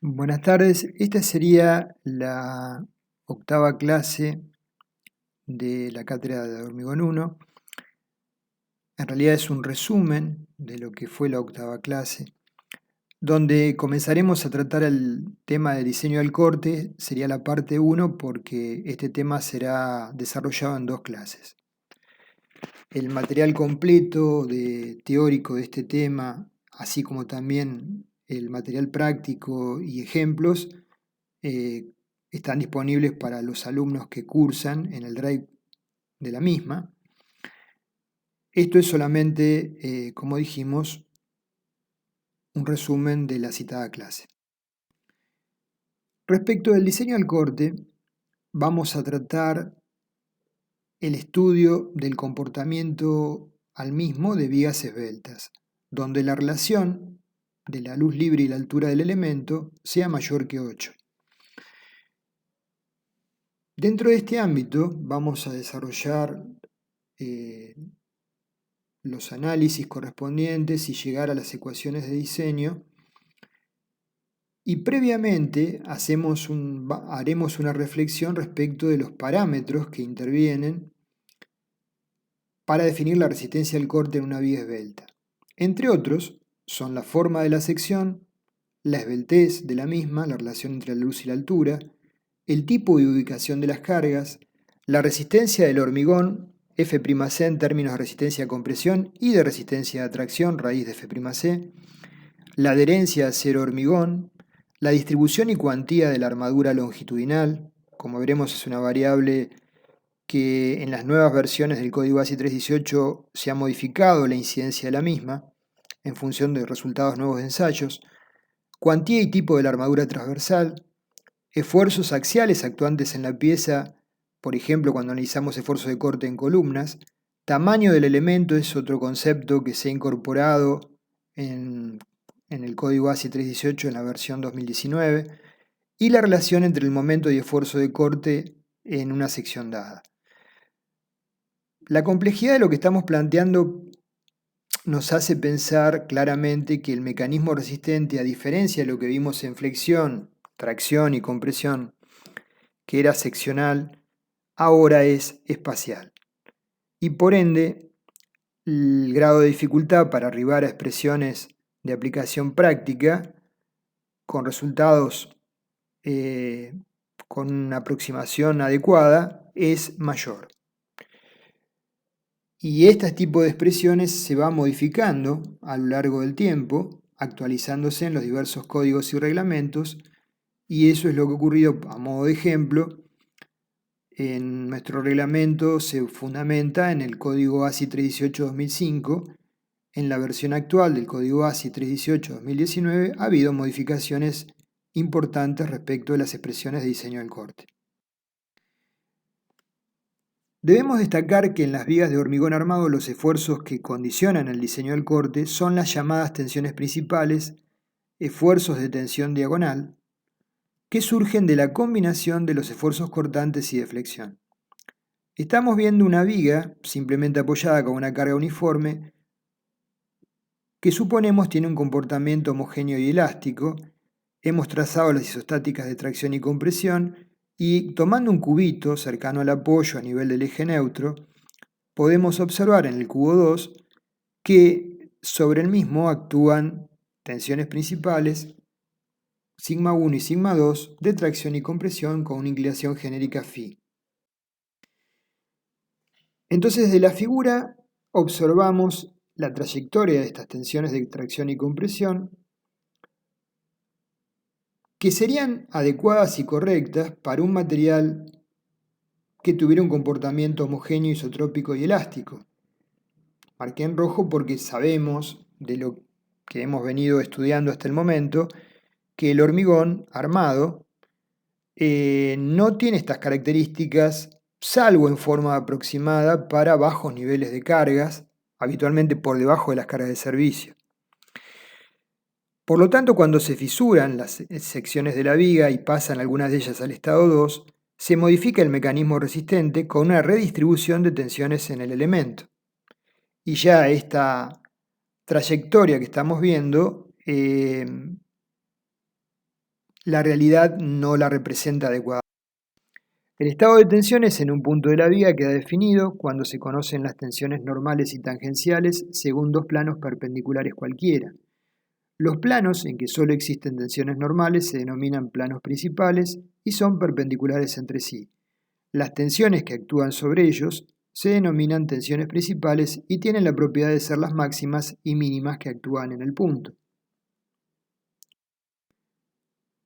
Buenas tardes, esta sería la octava clase de la cátedra de Hormigón 1. En realidad es un resumen de lo que fue la octava clase, donde comenzaremos a tratar el tema de diseño del corte, sería la parte 1 porque este tema será desarrollado en dos clases. El material completo teórico de este tema, así como también el material práctico y ejemplos, eh, están disponibles para los alumnos que cursan en el Drive de la misma. Esto es solamente, como dijimos, un resumen de la citada clase. Respecto del diseño del corte, vamos a tratar el estudio del comportamiento al mismo de vigas esbeltas, donde la relación de la luz libre y la altura del elemento sea mayor que 8. Dentro de este ámbito vamos a desarrollar los análisis correspondientes y llegar a las ecuaciones de diseño. Y previamente haremos una reflexión respecto de los parámetros que intervienen para definir la resistencia al corte en una viga esbelta. Entre otros, son la forma de la sección, la esbeltez de la misma, la relación entre la luz y la altura, el tipo y ubicación de las cargas, la resistencia del hormigón, F'C en términos de resistencia a compresión y de resistencia a tracción, raíz de F'C, la adherencia a acero-hormigón, la distribución y cuantía de la armadura longitudinal, como veremos es una variable que en las nuevas versiones del código ASI 318 se ha modificado la incidencia de la misma en función de resultados nuevos de ensayos, cuantía y tipo de la armadura transversal, esfuerzos axiales actuantes en la pieza, por ejemplo cuando analizamos esfuerzos de corte en columnas, tamaño del elemento es otro concepto que se ha incorporado en el código ASI 318 en la versión 2019, y la relación entre el momento y esfuerzo de corte en una sección dada. La complejidad de lo que estamos planteando nos hace pensar claramente que el mecanismo resistente, a diferencia de lo que vimos en flexión, tracción y compresión, que era seccional, ahora es espacial. Y por ende, el grado de dificultad para arribar a expresiones de aplicación práctica con resultados con una aproximación adecuada es mayor. Y este tipo de expresiones se va modificando a lo largo del tiempo, actualizándose en los diversos códigos y reglamentos, y eso es lo que ha ocurrido a modo de ejemplo. En nuestro reglamento se fundamenta en el código ASI 318-2005. En la versión actual del código ASI 318-2019 ha habido modificaciones importantes respecto de las expresiones de diseño del corte. Debemos destacar que en las vigas de hormigón armado los esfuerzos que condicionan el diseño del corte son las llamadas tensiones principales, esfuerzos de tensión diagonal, que surgen de la combinación de los esfuerzos cortantes y de flexión. Estamos viendo una viga simplemente apoyada con una carga uniforme que suponemos tiene un comportamiento homogéneo y elástico. Hemos trazado las isostáticas de tracción y compresión y tomando un cubito cercano al apoyo a nivel del eje neutro, podemos observar en el cubo 2 que sobre el mismo actúan tensiones principales sigma 1 y sigma 2 de tracción y compresión con una inclinación genérica phi. Entonces de la figura observamos la trayectoria de estas tensiones de tracción y compresión que serían adecuadas y correctas para un material que tuviera un comportamiento homogéneo, isotrópico y elástico. Marqué en rojo porque sabemos de lo que hemos venido estudiando hasta el momento que el hormigón armado no tiene estas características, salvo en forma aproximada para bajos niveles de cargas, habitualmente por debajo de las cargas de servicio. Por lo tanto, cuando se fisuran las secciones de la viga y pasan algunas de ellas al estado 2, se modifica el mecanismo resistente con una redistribución de tensiones en el elemento. Y ya esta trayectoria que estamos viendo la realidad no la representa adecuadamente. El estado de tensiones en un punto de la viga queda definido cuando se conocen las tensiones normales y tangenciales según dos planos perpendiculares cualquiera. Los planos en que solo existen tensiones normales se denominan planos principales y son perpendiculares entre sí. Las tensiones que actúan sobre ellos se denominan tensiones principales y tienen la propiedad de ser las máximas y mínimas que actúan en el punto.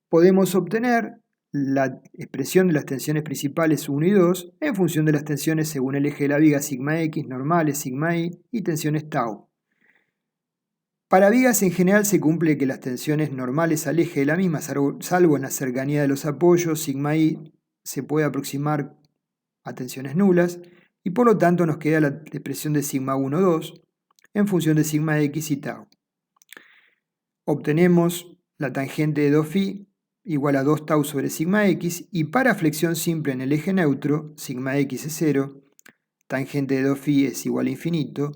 Podemos obtener la expresión de las tensiones principales 1 y 2 en función de las tensiones según el eje de la viga sigma x, normales, sigma y tensiones tau. Para vigas en general se cumple que las tensiones normales al eje de la misma, salvo en la cercanía de los apoyos, sigma i se puede aproximar a tensiones nulas y por lo tanto nos queda la expresión de sigma 1, 2 en función de sigma x y tau. Obtenemos la tangente de 2φ igual a 2 tau sobre sigma x y para flexión simple en el eje neutro, sigma x es 0, tangente de 2φ es igual a infinito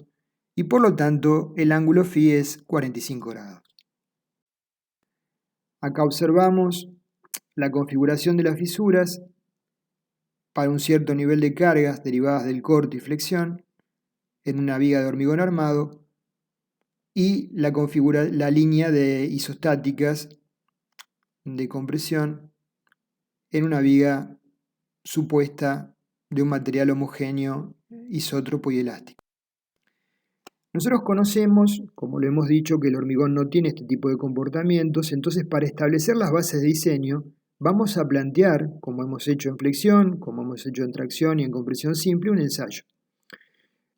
y por lo tanto el ángulo φ es 45 grados. Acá observamos la configuración de las fisuras para un cierto nivel de cargas derivadas del corte y flexión en una viga de hormigón armado y la línea de isostáticas de compresión en una viga supuesta de un material homogéneo, isótropo y elástico. Nosotros conocemos, como lo hemos dicho, que el hormigón no tiene este tipo de comportamientos, entonces para establecer las bases de diseño vamos a plantear, como hemos hecho en flexión, como hemos hecho en tracción y en compresión simple, un ensayo.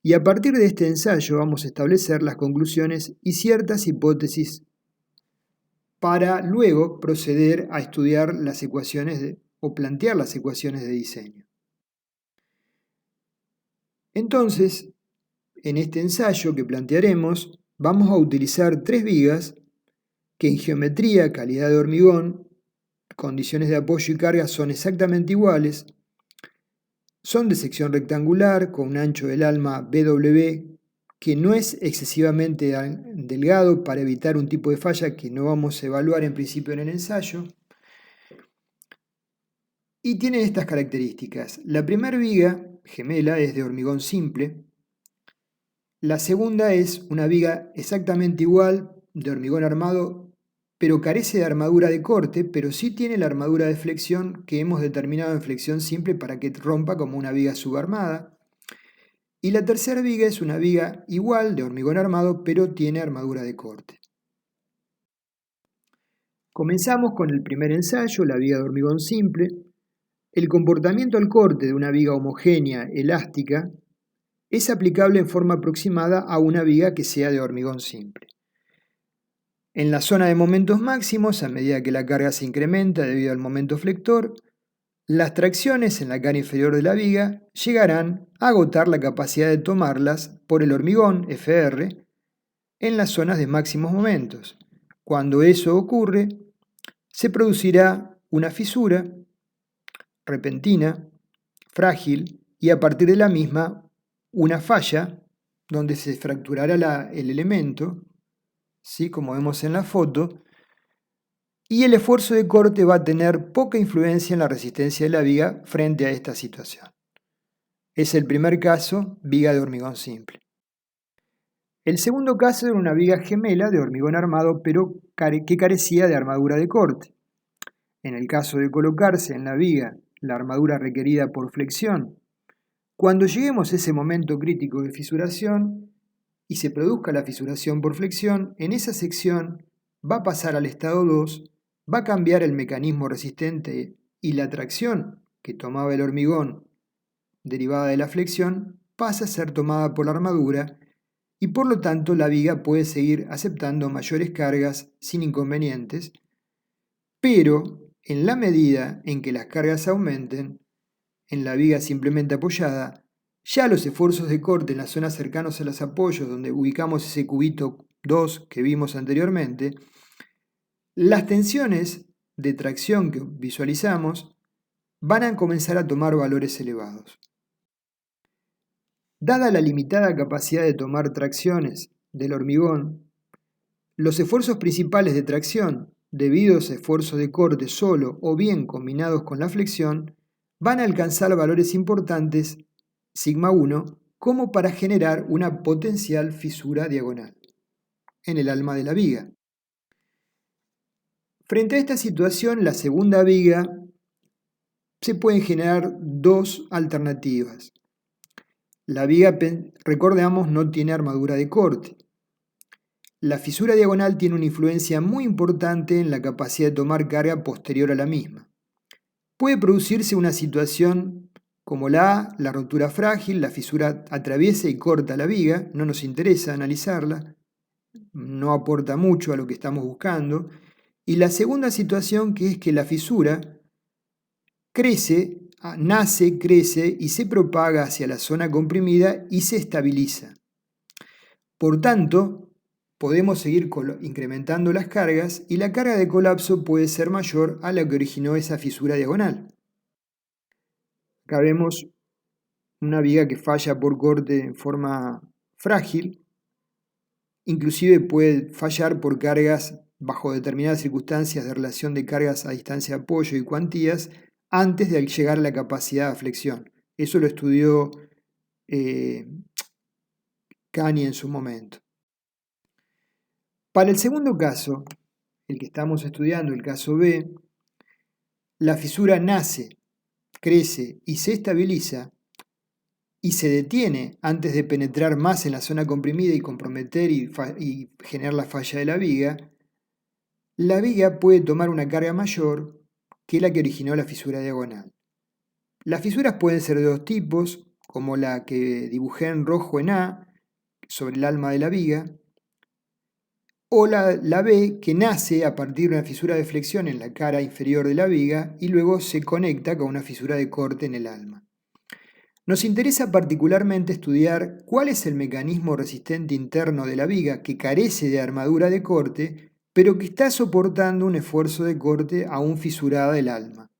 Y a partir de este ensayo vamos a establecer las conclusiones y ciertas hipótesis para luego proceder a estudiar las ecuaciones o plantear las ecuaciones de diseño. Entonces, en este ensayo que plantearemos, vamos a utilizar tres vigas que en geometría, calidad de hormigón, condiciones de apoyo y carga son exactamente iguales, son de sección rectangular con un ancho del alma BW que no es excesivamente delgado para evitar un tipo de falla que no vamos a evaluar en principio en el ensayo, y tienen estas características. La primera viga gemela es de hormigón simple. La segunda es una viga exactamente igual, de hormigón armado, pero carece de armadura de corte, pero sí tiene la armadura de flexión que hemos determinado en flexión simple para que rompa como una viga subarmada. Y la tercera viga es una viga igual, de hormigón armado, pero tiene armadura de corte. Comenzamos con el primer ensayo, la viga de hormigón simple. El comportamiento al corte de una viga homogénea, elástica, es aplicable en forma aproximada a una viga que sea de hormigón simple. En la zona de momentos máximos, a medida que la carga se incrementa debido al momento flector, las tracciones en la cara inferior de la viga llegarán a agotar la capacidad de tomarlas por el hormigón Fr en las zonas de máximos momentos. Cuando eso ocurre, se producirá una fisura repentina, frágil, y a partir de la misma una falla donde se fracturará el elemento, ¿sí? Como vemos en la foto, y el esfuerzo de corte va a tener poca influencia en la resistencia de la viga frente a esta situación. Es el primer caso, viga de hormigón simple. El segundo caso era una viga gemela de hormigón armado, pero que carecía de armadura de corte. En el caso de colocarse en la viga la armadura requerida por flexión, cuando lleguemos a ese momento crítico de fisuración y se produzca la fisuración por flexión, en esa sección va a pasar al estado 2, va a cambiar el mecanismo resistente y la tracción que tomaba el hormigón derivada de la flexión pasa a ser tomada por la armadura y por lo tanto la viga puede seguir aceptando mayores cargas sin inconvenientes, pero en la medida en que las cargas aumenten, en la viga simplemente apoyada, ya los esfuerzos de corte en las zonas cercanas a los apoyos, donde ubicamos ese cubito 2 que vimos anteriormente, las tensiones de tracción que visualizamos van a comenzar a tomar valores elevados. Dada la limitada capacidad de tomar tracciones del hormigón, los esfuerzos principales de tracción debidos a esfuerzos de corte solo o bien combinados con la flexión, van a alcanzar valores importantes, sigma 1, como para generar una potencial fisura diagonal en el alma de la viga. Frente a esta situación, la segunda viga se pueden generar dos alternativas. La viga, recordemos, no tiene armadura de corte. La fisura diagonal tiene una influencia muy importante en la capacidad de tomar carga posterior a la misma. Puede producirse una situación como la rotura frágil, la fisura atraviesa y corta la viga, no nos interesa analizarla, no aporta mucho a lo que estamos buscando. Y la segunda situación, que es que la fisura nace, crece y se propaga hacia la zona comprimida y se estabiliza. Por tanto, podemos seguir incrementando las cargas y la carga de colapso puede ser mayor a la que originó esa fisura diagonal. Acá vemos una viga que falla por corte en forma frágil, inclusive puede fallar por cargas bajo determinadas circunstancias de relación de cargas a distancia de apoyo y cuantías antes de llegar a la capacidad de flexión. Eso lo estudió Kani en su momento. Para el segundo caso, el que estamos estudiando, el caso B, la fisura nace, crece y se estabiliza y se detiene antes de penetrar más en la zona comprimida y comprometer y generar la falla de la viga puede tomar una carga mayor que la que originó la fisura diagonal. Las fisuras pueden ser de dos tipos, como la que dibujé en rojo en A, sobre el alma de la viga, o la B, que nace a partir de una fisura de flexión en la cara inferior de la viga y luego se conecta con una fisura de corte en el alma. Nos interesa particularmente estudiar cuál es el mecanismo resistente interno de la viga que carece de armadura de corte, pero que está soportando un esfuerzo de corte aún fisurada del alma.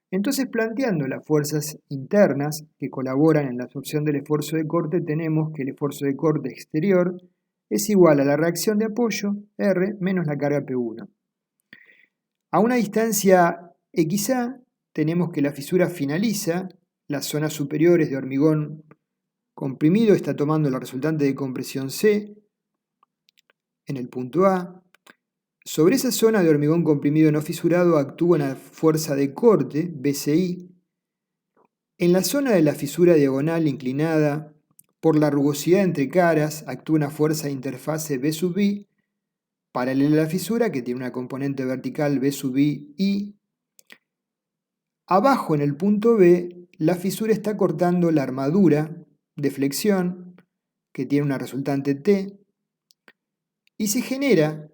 Entonces, planteando las fuerzas internas que colaboran en la absorción del esfuerzo de corte, tenemos que el esfuerzo de corte exterior es igual a la reacción de apoyo, R, menos la carga P1. A una distancia XA, tenemos que la fisura finaliza, las zonas superiores de hormigón comprimido está tomando la resultante de compresión C en el punto A. Sobre esa zona de hormigón comprimido no fisurado actúa una fuerza de corte, BCI. En la zona de la fisura diagonal inclinada, por la rugosidad entre caras, actúa una fuerza de interfase B sub I, paralela a la fisura, que tiene una componente vertical B sub I. Abajo en el punto B, la fisura está cortando la armadura de flexión, que tiene una resultante T, y se genera,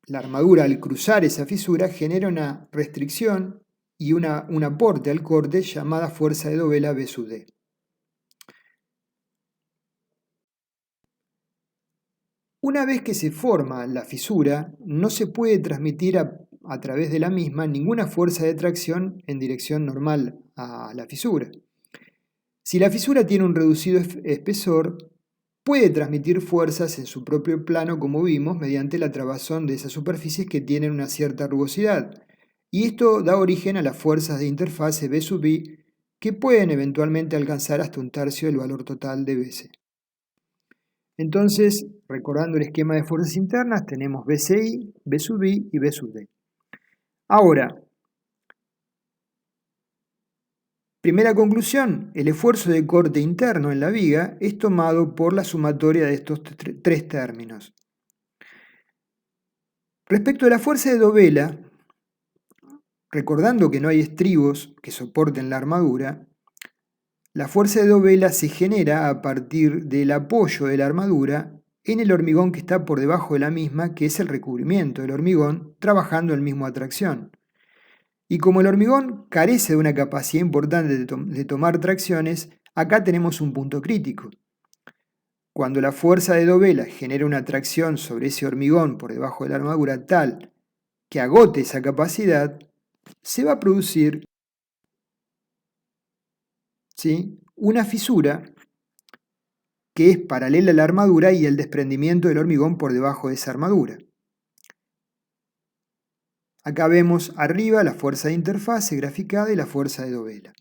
la armadura al cruzar esa fisura genera una restricción y un aporte al corte llamada fuerza de dovela B sub D. Una vez que se forma la fisura, no se puede transmitir a través de la misma ninguna fuerza de tracción en dirección normal a la fisura. Si la fisura tiene un reducido espesor, puede transmitir fuerzas en su propio plano, como vimos, mediante la trabazón de esas superficies que tienen una cierta rugosidad. Y esto da origen a las fuerzas de interfase B sub I, que pueden eventualmente alcanzar hasta un tercio del valor total de BC. Entonces, recordando el esquema de fuerzas internas, tenemos BCI, B sub I y B sub D. Ahora, primera conclusión, el esfuerzo de corte interno en la viga es tomado por la sumatoria de estos tres términos. Respecto a la fuerza de dovela, recordando que no hay estribos que soporten la armadura, la fuerza de dovela se genera a partir del apoyo de la armadura en el hormigón que está por debajo de la misma, que es el recubrimiento del hormigón, trabajando en el mismo tracción. Y como el hormigón carece de una capacidad importante de tomar tracciones, acá tenemos un punto crítico. Cuando la fuerza de dovela genera una tracción sobre ese hormigón por debajo de la armadura tal que agote esa capacidad, se va a producir una fisura que es paralela a la armadura y el desprendimiento del hormigón por debajo de esa armadura. Acá vemos arriba la fuerza de interfase graficada y la fuerza de dovela.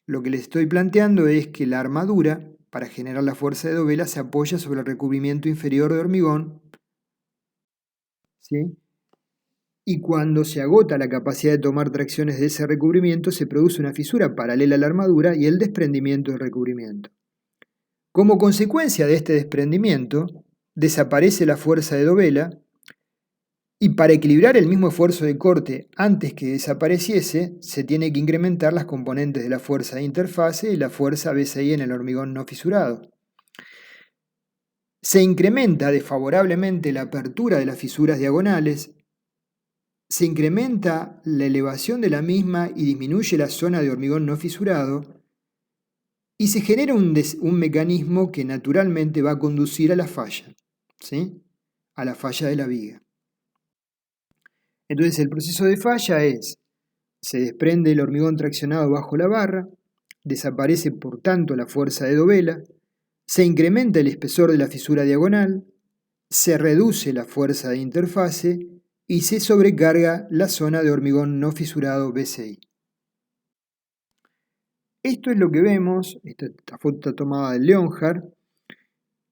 Lo que les estoy planteando es que la armadura, para generar la fuerza de dovela, se apoya sobre el recubrimiento inferior de hormigón, ¿sí? Y cuando se agota la capacidad de tomar tracciones de ese recubrimiento, se produce una fisura paralela a la armadura y el desprendimiento del recubrimiento. Como consecuencia de este desprendimiento, desaparece la fuerza de dovela y para equilibrar el mismo esfuerzo de corte antes que desapareciese, se tiene que incrementar las componentes de la fuerza de interfase y la fuerza BCI en el hormigón no fisurado. Se incrementa desfavorablemente la apertura de las fisuras diagonales, se incrementa la elevación de la misma y disminuye la zona de hormigón no fisurado, y se genera un mecanismo que naturalmente va a conducir a la falla, ¿sí? A la falla de la viga. Entonces el proceso de falla es, se desprende el hormigón traccionado bajo la barra, desaparece por tanto la fuerza de dovela, se incrementa el espesor de la fisura diagonal, se reduce la fuerza de interfase y se sobrecarga la zona de hormigón no fisurado BCI. Esto es lo que vemos, esta foto está tomada de Leonhardt,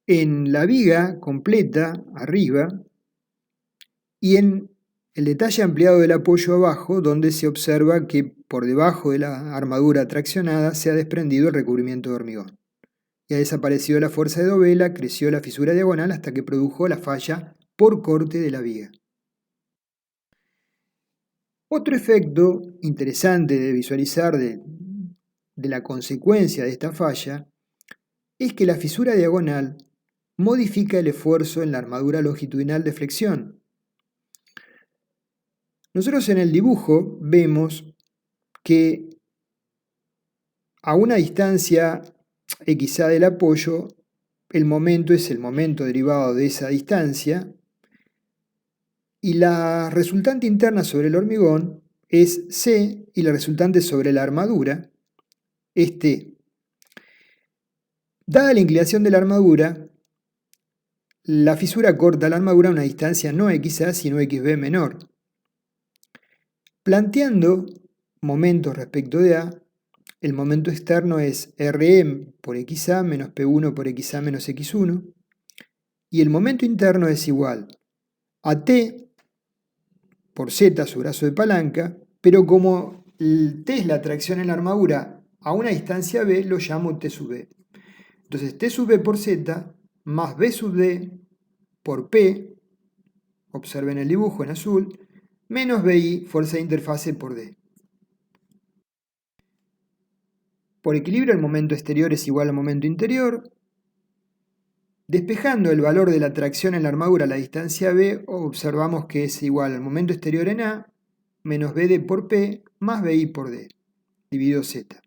en la viga completa arriba y en el detalle ampliado del apoyo abajo, donde se observa que por debajo de la armadura traccionada se ha desprendido el recubrimiento de hormigón. Y ha desaparecido la fuerza de dovela, creció la fisura diagonal hasta que produjo la falla por corte de la viga. Otro efecto interesante de visualizar de la consecuencia de esta falla es que la fisura diagonal modifica el esfuerzo en la armadura longitudinal de flexión. Nosotros en el dibujo vemos que a una distancia XA del apoyo, el momento es el momento derivado de esa distancia y la resultante interna sobre el hormigón es C y la resultante sobre la armadura es T. Dada la inclinación de la armadura, la fisura corta la armadura a una distancia no XA sino XB menor. Planteando momentos respecto de A, el momento externo es Rm por XA menos P1 por XA menos X1 y el momento interno es igual a T por Z su brazo de palanca, pero como T es la tracción en la armadura a una distancia B, lo llamo T sub B. Entonces T sub B por Z más B sub D por P, observen el dibujo en azul, menos BI, fuerza de interfase por D. Por equilibrio el momento exterior es igual al momento interior. Despejando el valor de la tracción en la armadura a la distancia B, observamos que es igual al momento exterior en A, menos BD por P, más BI por D, dividido Z.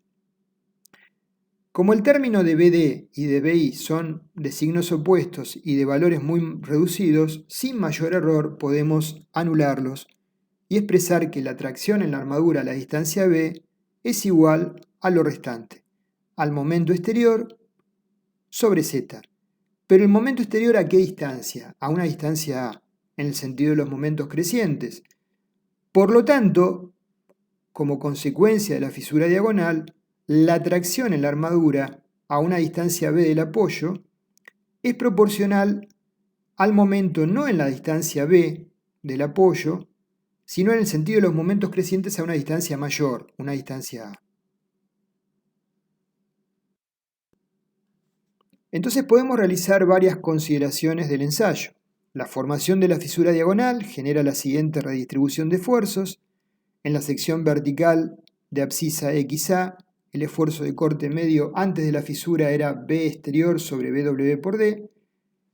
Como el término de BD y de BI son de signos opuestos y de valores muy reducidos, sin mayor error podemos anularlos y expresar que la tracción en la armadura a la distancia B es igual a lo restante, al momento exterior sobre Z. Pero el momento exterior ¿a qué distancia? A una distancia A, en el sentido de los momentos crecientes. Por lo tanto, como consecuencia de la fisura diagonal, la tracción en la armadura a una distancia B del apoyo es proporcional al momento no en la distancia B del apoyo, sino en el sentido de los momentos crecientes a una distancia mayor, una distancia A. Entonces podemos realizar varias consideraciones del ensayo. La formación de la fisura diagonal genera la siguiente redistribución de esfuerzos. En la sección vertical de abscisa XA, el esfuerzo de corte medio antes de la fisura era B exterior sobre BW por D,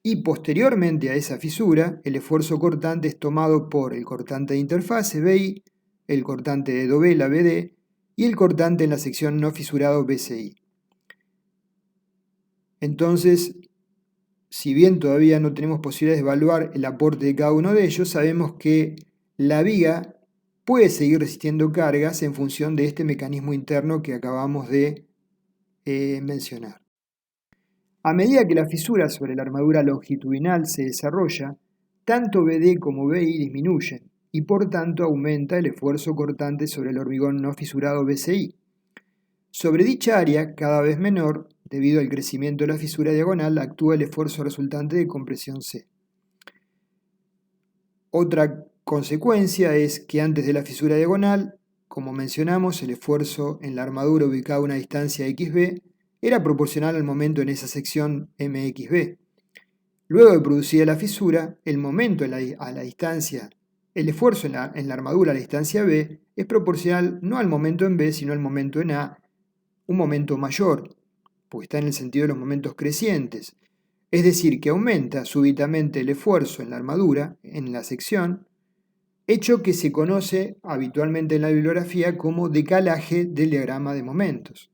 y posteriormente a esa fisura, el esfuerzo cortante es tomado por el cortante de interfase BI, el cortante de dovela BD y el cortante en la sección no fisurado BCI. Entonces, si bien todavía no tenemos posibilidades de evaluar el aporte de cada uno de ellos, sabemos que la viga puede seguir resistiendo cargas en función de este mecanismo interno que acabamos de mencionar. A medida que la fisura sobre la armadura longitudinal se desarrolla, tanto BD como BI disminuyen y por tanto aumenta el esfuerzo cortante sobre el hormigón no fisurado BCI. Sobre dicha área, cada vez menor, debido al crecimiento de la fisura diagonal, actúa el esfuerzo resultante de compresión C. Otra consecuencia es que antes de la fisura diagonal, como mencionamos, el esfuerzo en la armadura ubicada a una distancia XB era proporcional al momento en esa sección MXB. Luego de producida la fisura, el momento a la distancia, el esfuerzo en la armadura a la distancia B es proporcional no al momento en B, sino al momento en A, un momento mayor, porque está en el sentido de los momentos crecientes. Es decir, que aumenta súbitamente el esfuerzo en la armadura, en la sección, hecho que se conoce habitualmente en la bibliografía como decalaje del diagrama de momentos.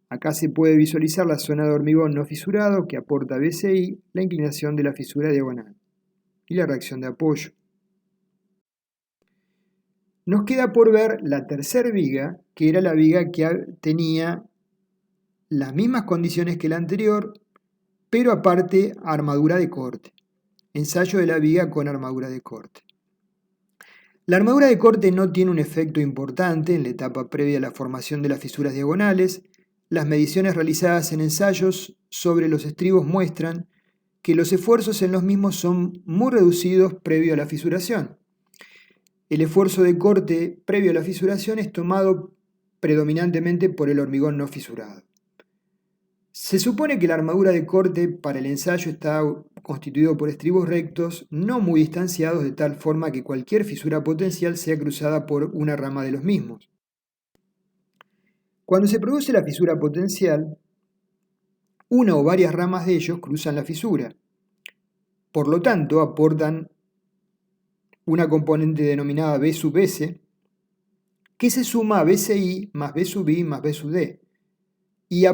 Acá se puede visualizar la zona de hormigón no fisurado que aporta BCI, la inclinación de la fisura diagonal y la reacción de apoyo. Nos queda por ver la tercera viga, que era la viga que tenía las mismas condiciones que la anterior, pero aparte armadura de corte. Ensayo de la viga con armadura de corte. La armadura de corte no tiene un efecto importante en la etapa previa a la formación de las fisuras diagonales. Las mediciones realizadas en ensayos sobre los estribos muestran que los esfuerzos en los mismos son muy reducidos previo a la fisuración. El esfuerzo de corte previo a la fisuración es tomado predominantemente por el hormigón no fisurado. Se supone que la armadura de corte para el ensayo está constituido por estribos rectos no muy distanciados de tal forma que cualquier fisura potencial sea cruzada por una rama de los mismos. Cuando se produce la fisura potencial, una o varias ramas de ellos cruzan la fisura. Por lo tanto, aportan una componente denominada B sub S, que se suma a BCI más B sub I más B sub D, y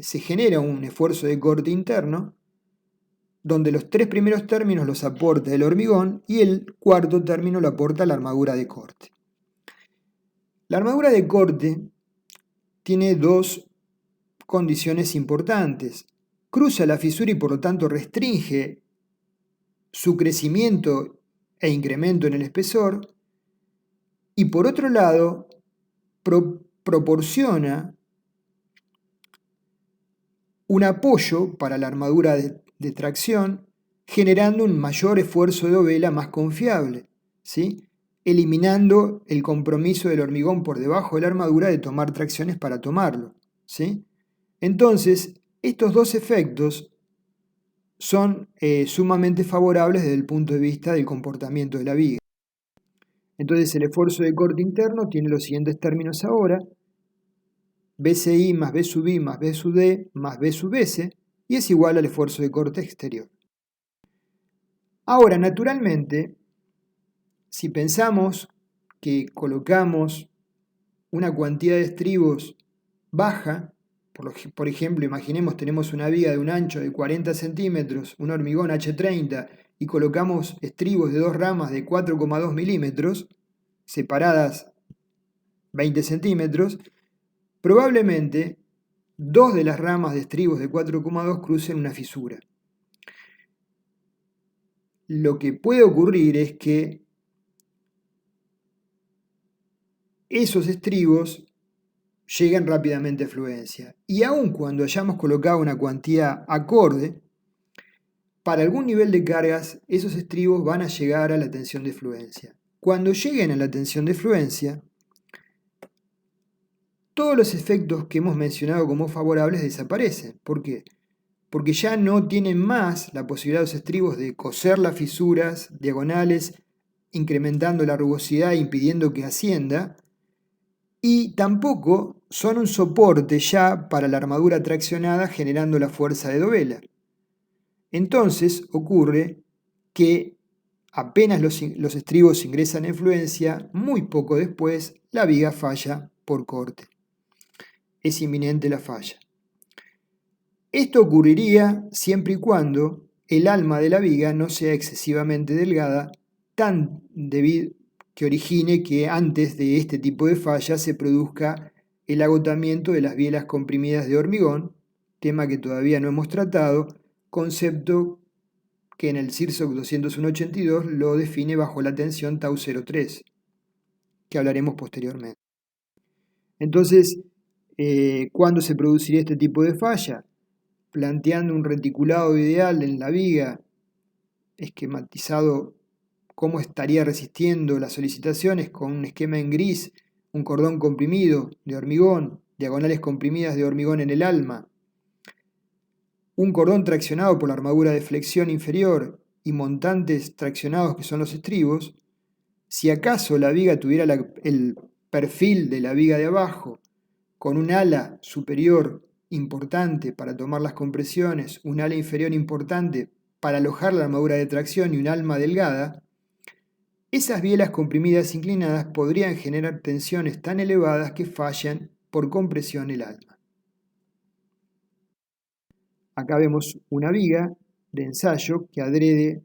se genera un esfuerzo de corte interno, donde los tres primeros términos los aporta el hormigón y el cuarto término lo aporta la armadura de corte. La armadura de corte tiene dos condiciones importantes. Cruza la fisura y por lo tanto restringe su crecimiento e incremento en el espesor, y por otro lado proporciona un apoyo para la armadura de tracción, generando un mayor esfuerzo de dovela más confiable, ¿sí? Eliminando el compromiso del hormigón por debajo de la armadura de tomar tracciones para tomarlo, ¿sí? Entonces, estos dos efectos son sumamente favorables desde el punto de vista del comportamiento de la viga. Entonces, el esfuerzo de corte interno tiene los siguientes términos ahora: BCI más B sub I más B sub D más B sub S, y es igual al esfuerzo de corte exterior. Ahora, naturalmente, si pensamos que colocamos una cantidad de estribos baja, por ejemplo, imaginemos tenemos una viga de un ancho de 40 centímetros, un hormigón H30, y colocamos estribos de dos ramas de 4,2 milímetros, separadas 20 centímetros, probablemente dos de las ramas de estribos de 4,2 crucen una fisura. Lo que puede ocurrir es que esos estribos lleguen rápidamente a fluencia. Y aun cuando hayamos colocado una cuantía acorde, para algún nivel de cargas, esos estribos van a llegar a la tensión de fluencia. Cuando lleguen a la tensión de fluencia, todos los efectos que hemos mencionado como favorables desaparecen. ¿Por qué? Porque ya no tienen más la posibilidad de los estribos de coser las fisuras diagonales, incrementando la rugosidad e impidiendo que ascienda, y tampoco son un soporte ya para la armadura traccionada generando la fuerza de dovela. Entonces ocurre que apenas los estribos ingresan en fluencia, muy poco después la viga falla por corte. Es inminente la falla. Esto ocurriría siempre y cuando el alma de la viga no sea excesivamente delgada, tan debido que origine que antes de este tipo de falla se produzca el agotamiento de las bielas comprimidas de hormigón, tema que todavía no hemos tratado, concepto que en el CIRSOC 20182 lo define bajo la tensión tau 03, que hablaremos posteriormente. Entonces, ¿cuándo se produciría este tipo de falla? Planteando un reticulado ideal en la viga, esquematizado cómo estaría resistiendo las solicitaciones con un esquema en gris, un cordón comprimido de hormigón, diagonales comprimidas de hormigón en el alma, un cordón traccionado por la armadura de flexión inferior y montantes traccionados que son los estribos. Si acaso la viga tuviera el perfil de la viga de abajo, con un ala superior importante para tomar las compresiones, un ala inferior importante para alojar la armadura de tracción y un alma delgada, esas bielas comprimidas inclinadas podrían generar tensiones tan elevadas que fallan por compresión el alma. Acá vemos una viga de ensayo que adrede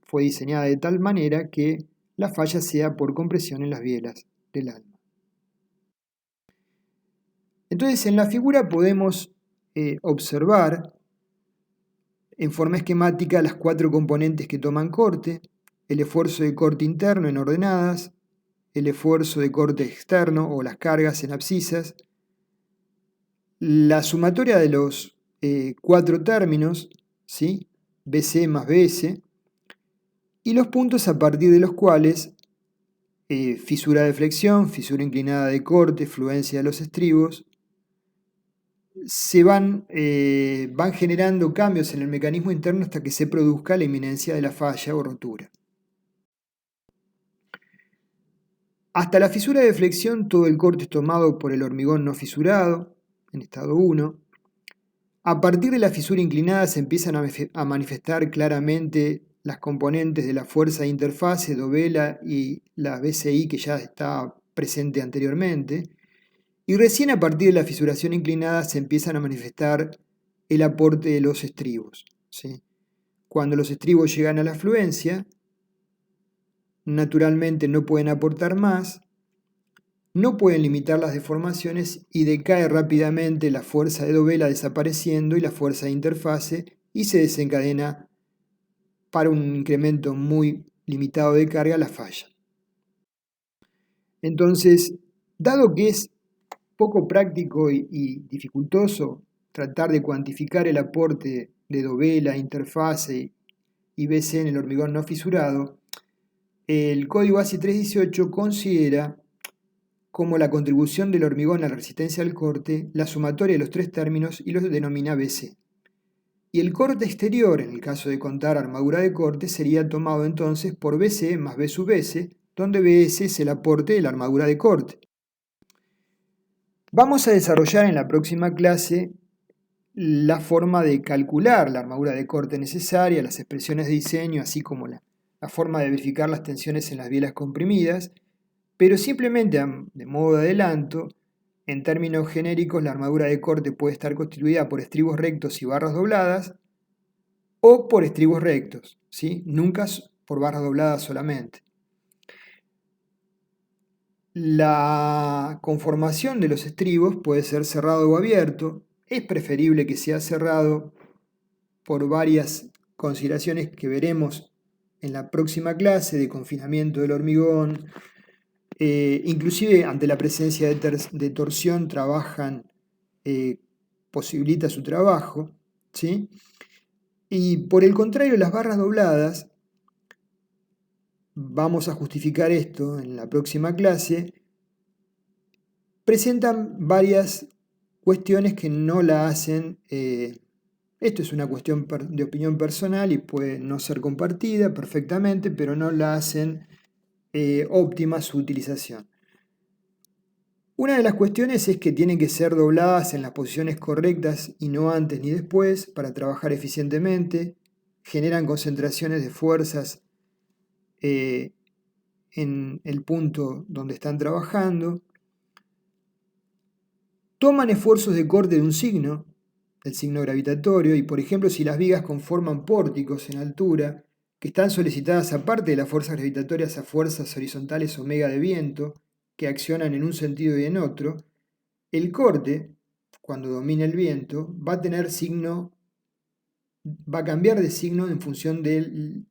fue diseñada de tal manera que la falla sea por compresión en las bielas del alma. Entonces en la figura podemos observar en forma esquemática las 4 componentes que toman corte, el esfuerzo de corte interno en ordenadas, el esfuerzo de corte externo o las cargas en abscisas, la sumatoria de los 4 términos, ¿sí? BC más BS, y los puntos a partir de los cuales fisura de flexión, fisura inclinada de corte, fluencia de los estribos, se van generando cambios en el mecanismo interno hasta que se produzca la inminencia de la falla o rotura. Hasta la fisura de flexión todo el corte es tomado por el hormigón no fisurado, en estado 1. A partir de la fisura inclinada se empiezan a manifestar claramente las componentes de la fuerza de interfase, dovela y la BCI que ya está presente anteriormente. Y recién a partir de la fisuración inclinada se empiezan a manifestar el aporte de los estribos, ¿sí? Cuando los estribos llegan a la fluencia, naturalmente no pueden aportar más, no pueden limitar las deformaciones y decae rápidamente la fuerza de dovela desapareciendo y la fuerza de interfase y se desencadena para un incremento muy limitado de carga la falla. Entonces, dado que es poco práctico y dificultoso tratar de cuantificar el aporte de dovela, interfase y BC en el hormigón no fisurado, el código ASI 318 considera como la contribución del hormigón a la resistencia al corte la sumatoria de los 3 términos y los denomina BC. Y el corte exterior, en el caso de contar armadura de corte, sería tomado entonces por BC más B sub S, donde BS es el aporte de la armadura de corte. Vamos a desarrollar en la próxima clase la forma de calcular la armadura de corte necesaria, las expresiones de diseño, así como la forma de verificar las tensiones en las bielas comprimidas, pero simplemente de modo de adelanto, en términos genéricos, la armadura de corte puede estar constituida por estribos rectos y barras dobladas, o por estribos rectos, ¿sí? Nunca por barras dobladas solamente. La conformación de los estribos puede ser cerrado o abierto. Es preferible que sea cerrado por varias consideraciones que veremos en la próxima clase de confinamiento del hormigón. Inclusive ante la presencia de torsión posibilita su trabajo, ¿sí? Y por el contrario, las barras dobladas, vamos a justificar esto en la próxima clase, presentan varias cuestiones que no la hacen, esto es una cuestión de opinión personal y puede no ser compartida perfectamente, pero no la hacen óptima su utilización. Una de las cuestiones es que tienen que ser dobladas en las posiciones correctas y no antes ni después para trabajar eficientemente, generan concentraciones de fuerzas en el punto donde están trabajando, toman esfuerzos de corte de un signo, el signo gravitatorio, y por ejemplo si las vigas conforman pórticos en altura, que están solicitadas aparte de las fuerzas gravitatorias a fuerzas horizontales omega de viento, que accionan en un sentido y en otro, el corte, cuando domina el viento, va a tener signo va a cambiar de signo en función del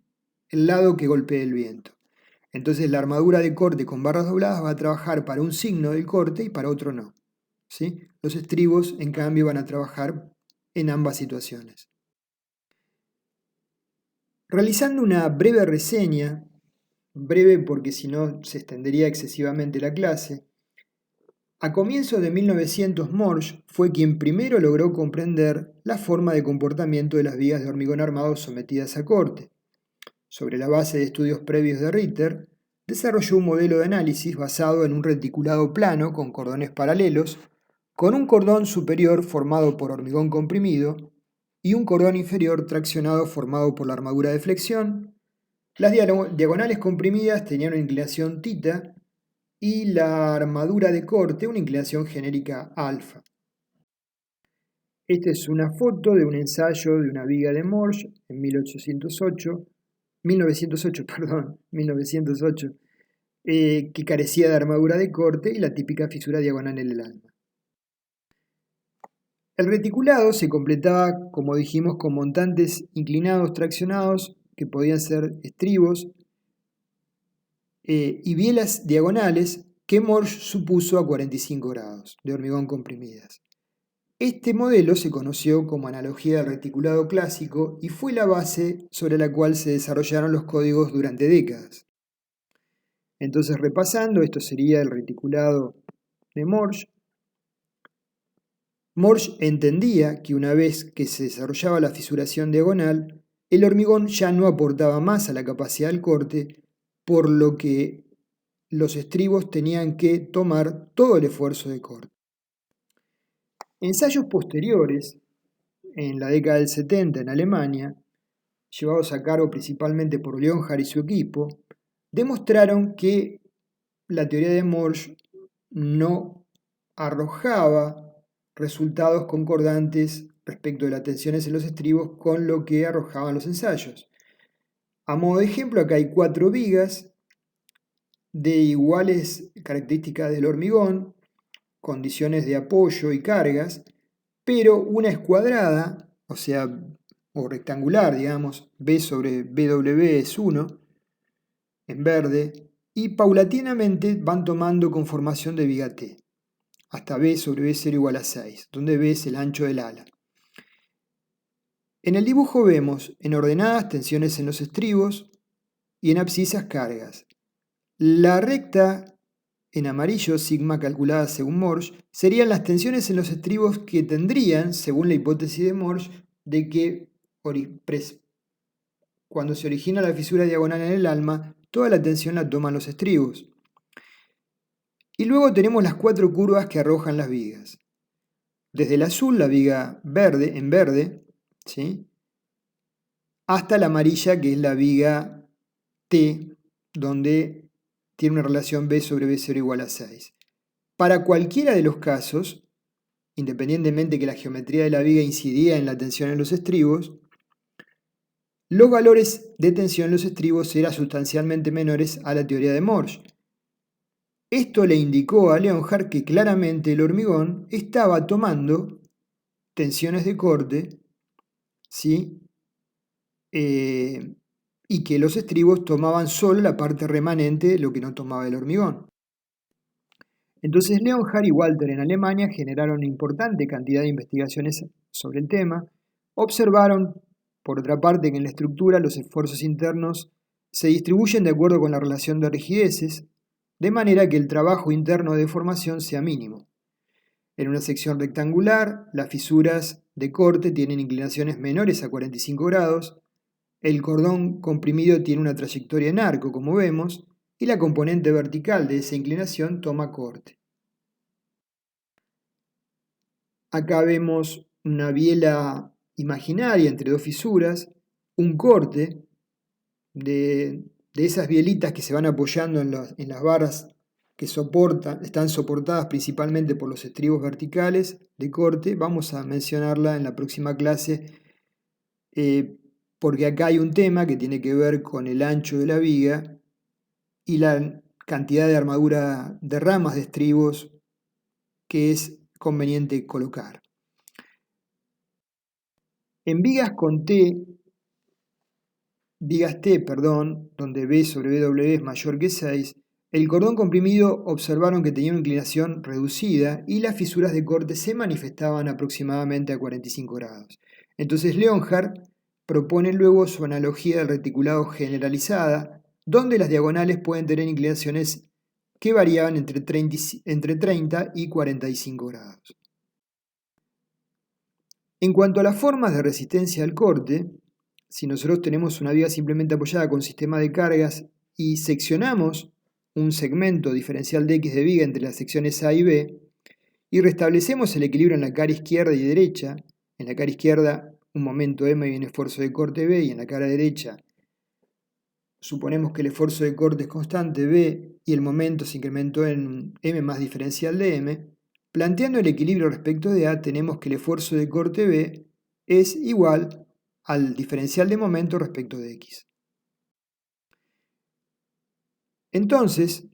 lado que golpee el viento. Entonces la armadura de corte con barras dobladas va a trabajar para un signo del corte y para otro no, ¿sí? Los estribos, en cambio, van a trabajar en ambas situaciones. Realizando una breve reseña, breve porque si no se extendería excesivamente la clase, a comienzos de 1900 Morse fue quien primero logró comprender la forma de comportamiento de las vigas de hormigón armado sometidas a corte. Sobre la base de estudios previos de Ritter, desarrolló un modelo de análisis basado en un reticulado plano con cordones paralelos, con un cordón superior formado por hormigón comprimido y un cordón inferior traccionado formado por la armadura de flexión. Las diagonales comprimidas tenían una inclinación θ y la armadura de corte una inclinación genérica alfa. Esta es una foto de un ensayo de una viga de Morse en 1908, que carecía de armadura de corte y la típica fisura diagonal en el alma. El reticulado se completaba, como dijimos, con montantes inclinados traccionados, que podían ser estribos, y bielas diagonales que Morse supuso a 45 grados de hormigón comprimidas. Este modelo se conoció como analogía del reticulado clásico y fue la base sobre la cual se desarrollaron los códigos durante décadas. Entonces, repasando, esto sería el reticulado de Morse. Morse entendía que una vez que se desarrollaba la fisuración diagonal, el hormigón ya no aportaba más a la capacidad del corte, por lo que los estribos tenían que tomar todo el esfuerzo de corte. Ensayos posteriores, en la década del 70 en Alemania, llevados a cabo principalmente por Leonhardt y su equipo, demostraron que la teoría de Morse no arrojaba resultados concordantes respecto de las tensiones en los estribos con lo que arrojaban los ensayos. A modo de ejemplo, acá hay 4 vigas de iguales características del hormigón, condiciones de apoyo y cargas, pero una es cuadrada, o rectangular, digamos, B sobre BW es 1, en verde, y paulatinamente van tomando conformación de viga T, hasta B sobre B0 igual a 6, donde B es el ancho del ala. En el dibujo vemos en ordenadas tensiones en los estribos y en abscisas cargas. La recta en amarillo, sigma calculada según Morse, serían las tensiones en los estribos que tendrían, según la hipótesis de Morse, de que cuando se origina la fisura diagonal en el alma, toda la tensión la toman los estribos. Y luego tenemos las 4 curvas que arrojan las vigas. Desde el azul, la viga verde, en verde, ¿sí?, hasta la amarilla, que es la viga T, donde tiene una relación B sobre B0 igual a 6. Para cualquiera de los casos, independientemente que la geometría de la viga incidía en la tensión en los estribos, los valores de tensión en los estribos eran sustancialmente menores a la teoría de Morse. Esto le indicó a Leonhardt que claramente el hormigón estaba tomando tensiones de corte, ¿sí?, y que los estribos tomaban solo la parte remanente de lo que no tomaba el hormigón. Entonces Leonhardt y Walter en Alemania generaron una importante cantidad de investigaciones sobre el tema. Observaron, por otra parte, que en la estructura los esfuerzos internos se distribuyen de acuerdo con la relación de rigideces, de manera que el trabajo interno de deformación sea mínimo. En una sección rectangular, las fisuras de corte tienen inclinaciones menores a 45 grados, el cordón comprimido tiene una trayectoria en arco, como vemos, y la componente vertical de esa inclinación toma corte. Acá vemos una biela imaginaria entre 2 fisuras, un corte de esas bielitas que se van apoyando en las barras que están soportadas principalmente por los estribos verticales de corte. Vamos a mencionarla en la próxima clase, porque acá hay un tema que tiene que ver con el ancho de la viga y la cantidad de armadura de ramas de estribos que es conveniente colocar. En vigas T, donde B sobre BW es mayor que 6, el cordón comprimido observaron que tenía una inclinación reducida y las fisuras de corte se manifestaban aproximadamente a 45 grados. Entonces Leonhardt propone luego su analogía del reticulado generalizada, donde las diagonales pueden tener inclinaciones que variaban entre 30 y 45 grados. En cuanto a las formas de resistencia al corte, si nosotros tenemos una viga simplemente apoyada con sistema de cargas y seccionamos un segmento diferencial de X de viga entre las secciones A y B y restablecemos el equilibrio en la cara izquierda y derecha, en la cara izquierda un momento M y un esfuerzo de corte B, y en la cara derecha suponemos que el esfuerzo de corte es constante B y el momento se incrementó en M más diferencial de M, planteando el equilibrio respecto de A, tenemos que el esfuerzo de corte B es igual al diferencial de momento respecto de X. Entonces,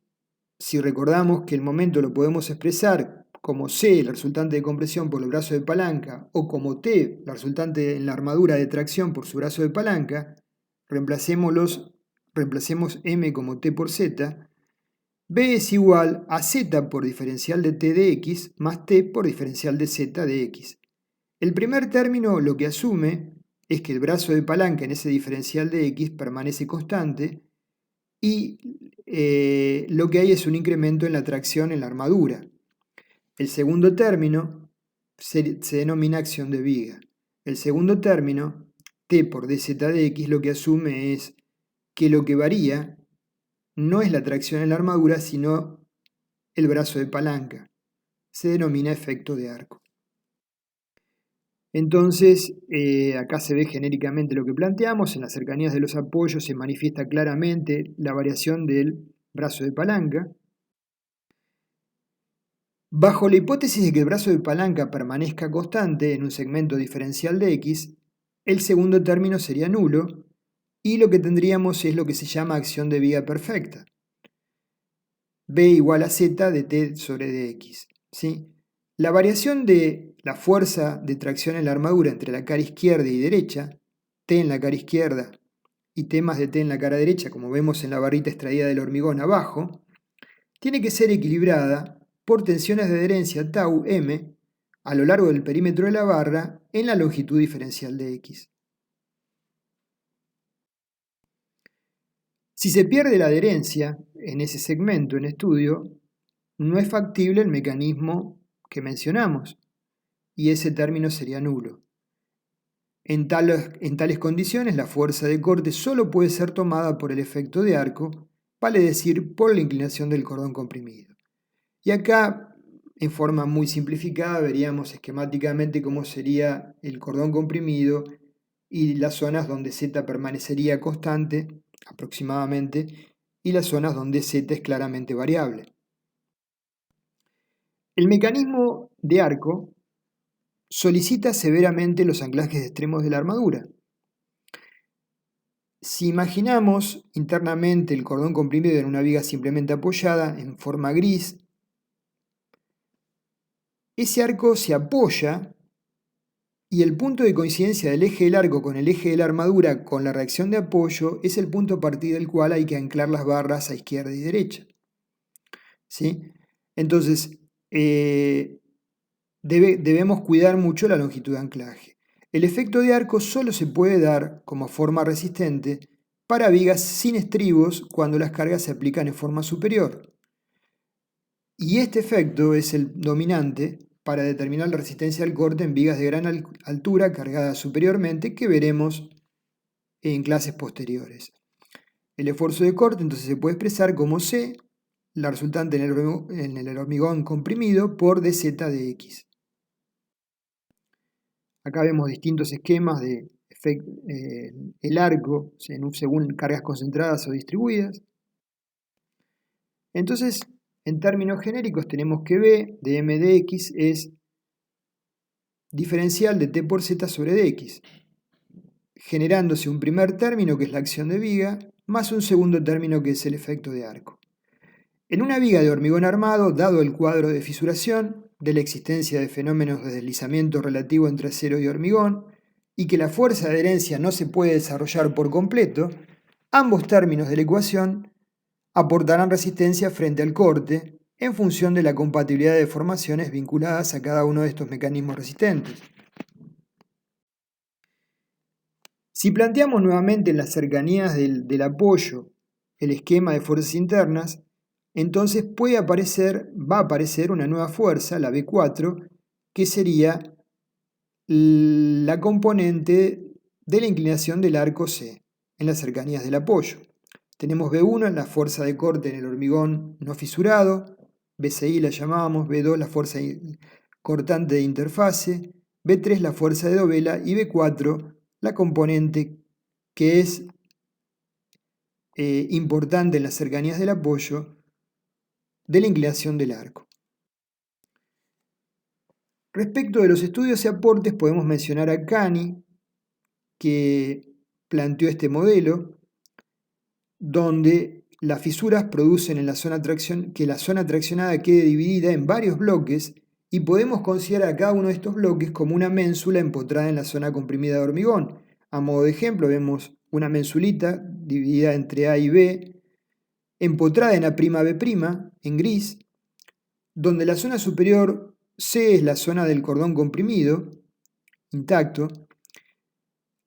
si recordamos que el momento lo podemos expresar como C, la resultante de compresión por el brazo de palanca, o como T, la resultante en la armadura de tracción por su brazo de palanca, reemplacemos M como T por Z, B es igual a Z por diferencial de T de X más T por diferencial de Z de X. El primer término lo que asume es que el brazo de palanca en ese diferencial de X permanece constante y lo que hay es un incremento en la tracción en la armadura. El segundo término se denomina acción de viga. El segundo término, T por dz de X, lo que asume es que lo que varía no es la tracción en la armadura, sino el brazo de palanca. Se denomina efecto de arco. Entonces, acá se ve genéricamente lo que planteamos. En las cercanías de los apoyos se manifiesta claramente la variación del brazo de palanca. Bajo la hipótesis de que el brazo de palanca permanezca constante en un segmento diferencial de X, el segundo término sería nulo y lo que tendríamos es lo que se llama acción de viga perfecta. B igual a Z de T sobre dx. ¿Sí? La variación de la fuerza de tracción en la armadura entre la cara izquierda y derecha, T en la cara izquierda y T más de T en la cara derecha, como vemos en la barrita extraída del hormigón abajo, tiene que ser equilibrada por tensiones de adherencia tau m a lo largo del perímetro de la barra en la longitud diferencial de X. Si se pierde la adherencia en ese segmento en estudio, no es factible el mecanismo que mencionamos y ese término sería nulo. En tales condiciones, la fuerza de corte solo puede ser tomada por el efecto de arco, vale decir, por la inclinación del cordón comprimido. Y acá, en forma muy simplificada, veríamos esquemáticamente cómo sería el cordón comprimido y las zonas donde Z permanecería constante, aproximadamente, y las zonas donde Z es claramente variable. El mecanismo de arco solicita severamente los anclajes extremos de la armadura. Si imaginamos internamente el cordón comprimido en una viga simplemente apoyada en forma gris, ese arco se apoya y el punto de coincidencia del eje del arco con el eje de la armadura con la reacción de apoyo es el punto a partir del cual hay que anclar las barras a izquierda y derecha. ¿Sí? Entonces, debemos cuidar mucho la longitud de anclaje. El efecto de arco solo se puede dar como forma resistente para vigas sin estribos cuando las cargas se aplican en forma superior. Y este efecto es el dominante para determinar la resistencia al corte en vigas de gran altura cargadas superiormente que veremos en clases posteriores. El esfuerzo de corte entonces se puede expresar como C, la resultante en el hormigón comprimido, por dz de X. Acá vemos distintos esquemas de el arco según cargas concentradas o distribuidas. Entonces, en términos genéricos tenemos que B de m de x es diferencial de t por z sobre dx, generándose un primer término que es la acción de viga, más un segundo término que es el efecto de arco. En una viga de hormigón armado, dado el cuadro de fisuración, de la existencia de fenómenos de deslizamiento relativo entre acero y hormigón, y que la fuerza de adherencia no se puede desarrollar por completo, ambos términos de la ecuación aportarán resistencia frente al corte en función de la compatibilidad de deformaciones vinculadas a cada uno de estos mecanismos resistentes. Si planteamos nuevamente en las cercanías del apoyo el esquema de fuerzas internas, entonces va a aparecer una nueva fuerza, la B4, que sería la componente de la inclinación del arco C en las cercanías del apoyo. Tenemos B1, la fuerza de corte en el hormigón no fisurado, BCI la llamamos, B2 la fuerza cortante de interfase, B3 la fuerza de dovela y B4 la componente que es importante en las cercanías del apoyo de la inclinación del arco. Respecto de los estudios y aportes podemos mencionar a Cani, que planteó este modelo, donde las fisuras producen en la zona que la zona traccionada quede dividida en varios bloques y podemos considerar a cada uno de estos bloques como una ménsula empotrada en la zona comprimida de hormigón. A modo de ejemplo vemos una mensulita dividida entre A y B, empotrada en A'B' en gris, donde la zona superior C es la zona del cordón comprimido, intacto.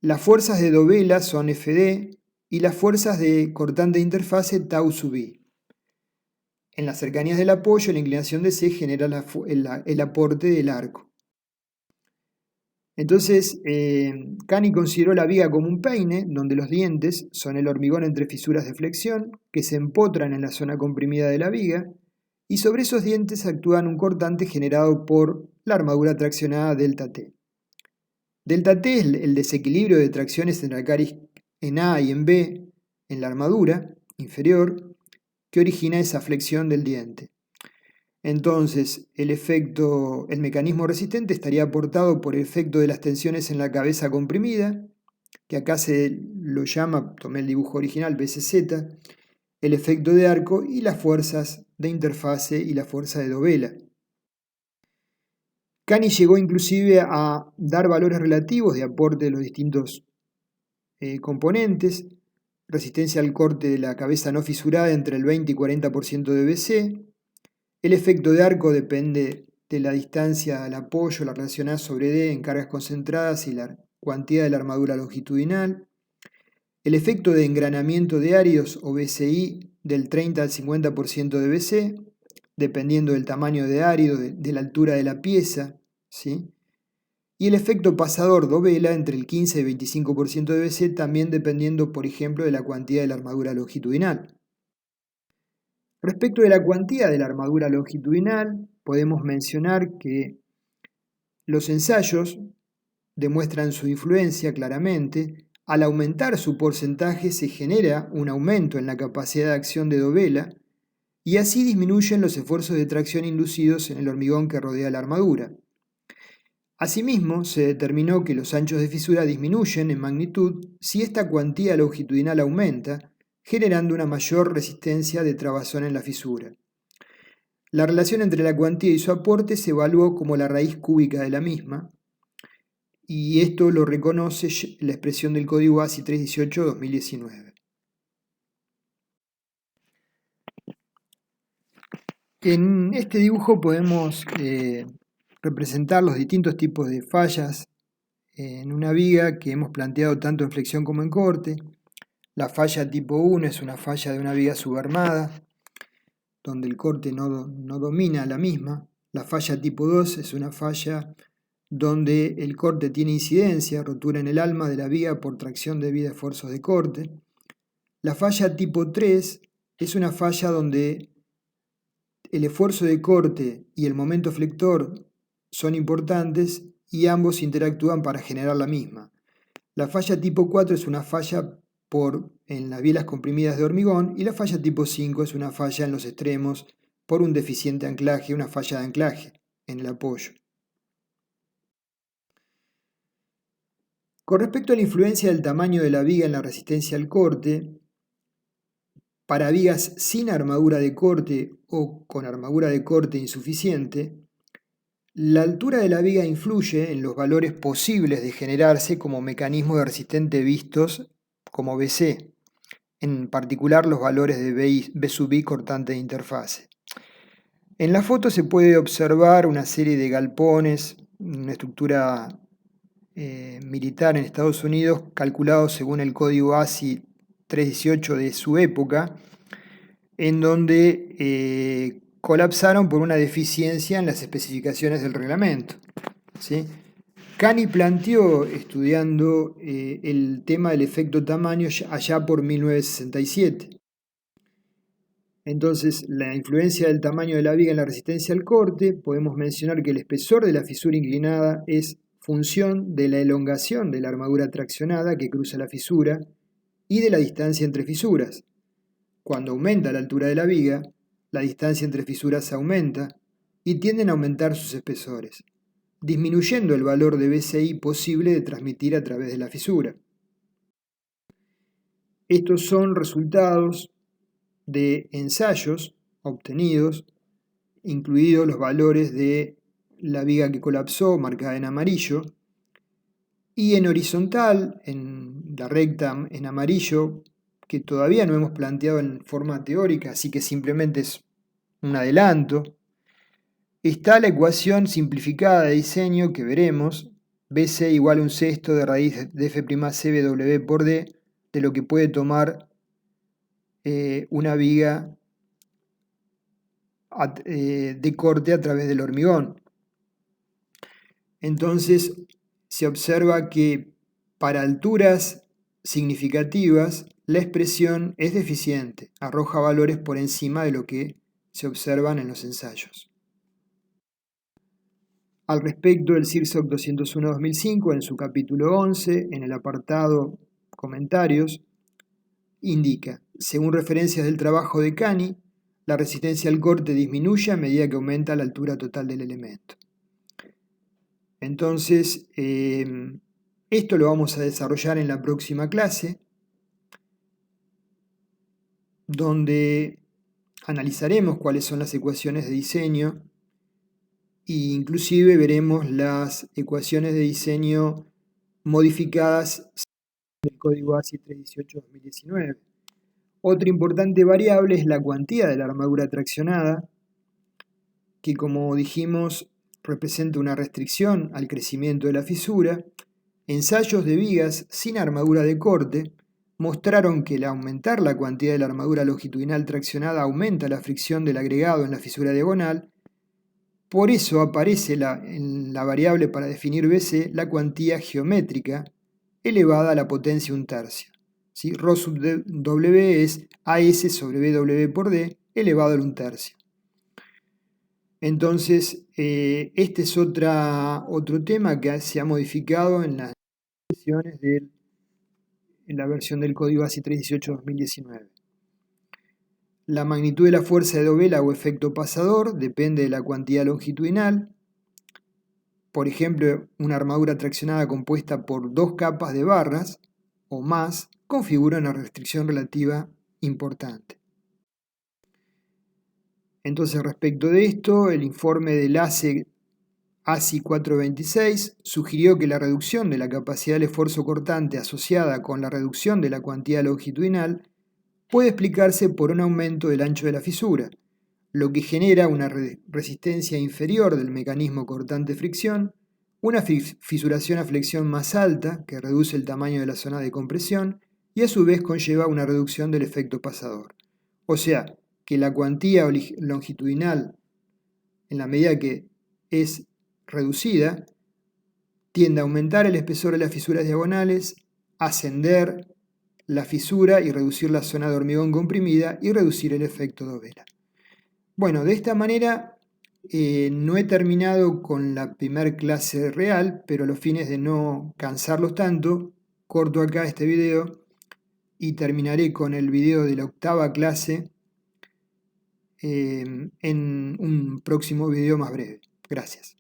Las fuerzas de dovela son Fd y las fuerzas de cortante de interfase tau sub i. En las cercanías del apoyo, la inclinación de C genera el aporte del arco. Entonces, Cani consideró la viga como un peine, donde los dientes son el hormigón entre fisuras de flexión, que se empotran en la zona comprimida de la viga, y sobre esos dientes actúa un cortante generado por la armadura traccionada delta T. Delta T es el desequilibrio de tracciones en A y en B en la armadura inferior que origina esa flexión del diente. Entonces, el mecanismo resistente estaría aportado por el efecto de las tensiones en la cabeza comprimida, que acá se lo llama, tomé el dibujo original, BCZ, el efecto de arco y las fuerzas de interfase y la fuerza de dovela. Cani llegó inclusive a dar valores relativos de aporte de los distintos componentes, resistencia al corte de la cabeza no fisurada entre el 20 y 40% de BC. El efecto de arco depende de la distancia al apoyo, la relación A sobre D en cargas concentradas y la cuantía de la armadura longitudinal. El efecto de engranamiento de áridos o BCI del 30 al 50% de BC, dependiendo del tamaño de árido, de la altura de la pieza, ¿sí? Y el efecto pasador dovela entre el 15 y 25% de BC, también dependiendo, por ejemplo, de la cuantía de la armadura longitudinal. Respecto de la cuantía de la armadura longitudinal, podemos mencionar que los ensayos demuestran su influencia claramente. Al aumentar su porcentaje se genera un aumento en la capacidad de acción de dovela y así disminuyen los esfuerzos de tracción inducidos en el hormigón que rodea la armadura. Asimismo, se determinó que los anchos de fisura disminuyen en magnitud si esta cuantía longitudinal aumenta, generando una mayor resistencia de trabazón en la fisura. La relación entre la cuantía y su aporte se evaluó como la raíz cúbica de la misma, y esto lo reconoce la expresión del código ASI 318-2019. En este dibujo podemos representar los distintos tipos de fallas en una viga que hemos planteado tanto en flexión como en corte. La falla tipo 1 es una falla de una viga subarmada, donde el corte no domina la misma. La falla tipo 2 es una falla donde el corte tiene incidencia, rotura en el alma de la viga por tracción debida a esfuerzos de corte. La falla tipo 3 es una falla donde el esfuerzo de corte y el momento flector son importantes y ambos interactúan para generar la misma. La falla tipo 4 es una falla en las bielas comprimidas de hormigón y la falla tipo 5 es una falla en los extremos por un deficiente anclaje, una falla de anclaje en el apoyo. Con respecto a la influencia del tamaño de la viga en la resistencia al corte, para vigas sin armadura de corte o con armadura de corte insuficiente, La altura de la viga influye en los valores posibles de generarse como mecanismo de resistente vistos como BC, en particular los valores de B sub I cortante de interfase. En la foto se puede observar una serie de galpones, una estructura militar en Estados Unidos calculado según el código ASI 318 de su época, en donde colapsaron por una deficiencia en las especificaciones del reglamento. ¿Sí? Cani planteó, estudiando el tema del efecto tamaño allá por 1967. Entonces, la influencia del tamaño de la viga en la resistencia al corte, podemos mencionar que el espesor de la fisura inclinada es función de la elongación de la armadura traccionada que cruza la fisura y de la distancia entre fisuras. Cuando aumenta la altura de la viga, la distancia entre fisuras aumenta y tienden a aumentar sus espesores, disminuyendo el valor de BCI posible de transmitir a través de la fisura. Estos son resultados de ensayos obtenidos, incluidos los valores de la viga que colapsó, marcada en amarillo, y en horizontal, en la recta en amarillo, que todavía no hemos planteado en forma teórica, así que simplemente es un adelanto, está la ecuación simplificada de diseño que veremos, BC igual a un sexto de raíz de F'Cw por D, de lo que puede tomar una viga de corte a través del hormigón. Entonces se observa que para alturas significativas la expresión es deficiente, arroja valores por encima de lo que se observan en los ensayos. Al respecto, el CIRSOC 201-2005, en su capítulo 11, en el apartado Comentarios, indica, según referencias del trabajo de Cani, la resistencia al corte disminuye a medida que aumenta la altura total del elemento. Entonces, esto lo vamos a desarrollar en la próxima clase, donde analizaremos cuáles son las ecuaciones de diseño e inclusive veremos las ecuaciones de diseño modificadas del código ASI 318-2019. Otra importante variable es la cuantía de la armadura traccionada, que como dijimos representa una restricción al crecimiento de la fisura. Ensayos de vigas sin armadura de corte mostraron que al aumentar la cuantía de la armadura longitudinal traccionada aumenta la fricción del agregado en la fisura diagonal. Por eso aparece en la variable para definir BC la cuantía geométrica elevada a la potencia 1/3. ¿Sí? Rho sub W es AS sobre BW por D elevado al 1/3. Entonces, este es otro tema que se ha modificado en las versiones en la versión del código ASI 318-2019. La magnitud de la fuerza de dovela o efecto pasador depende de la cuantía longitudinal. Por ejemplo, una armadura traccionada compuesta por 2 capas de barras o más configura una restricción relativa importante. Entonces, respecto de esto, el informe del ASI 426 sugirió que la reducción de la capacidad del esfuerzo cortante asociada con la reducción de la cuantía longitudinal puede explicarse por un aumento del ancho de la fisura, lo que genera una resistencia inferior del mecanismo cortante-fricción, una fisuración a flexión más alta que reduce el tamaño de la zona de compresión y a su vez conlleva una reducción del efecto pasador. O sea, que la cuantía longitudinal, en la medida que es reducida, tiende a aumentar el espesor de las fisuras diagonales, ascender la fisura y reducir la zona de hormigón comprimida y reducir el efecto dovela. Bueno, de esta manera no he terminado con la primera clase real, pero a los fines de no cansarlos tanto, corto acá este video y terminaré con el video de la octava clase en un próximo video más breve. Gracias.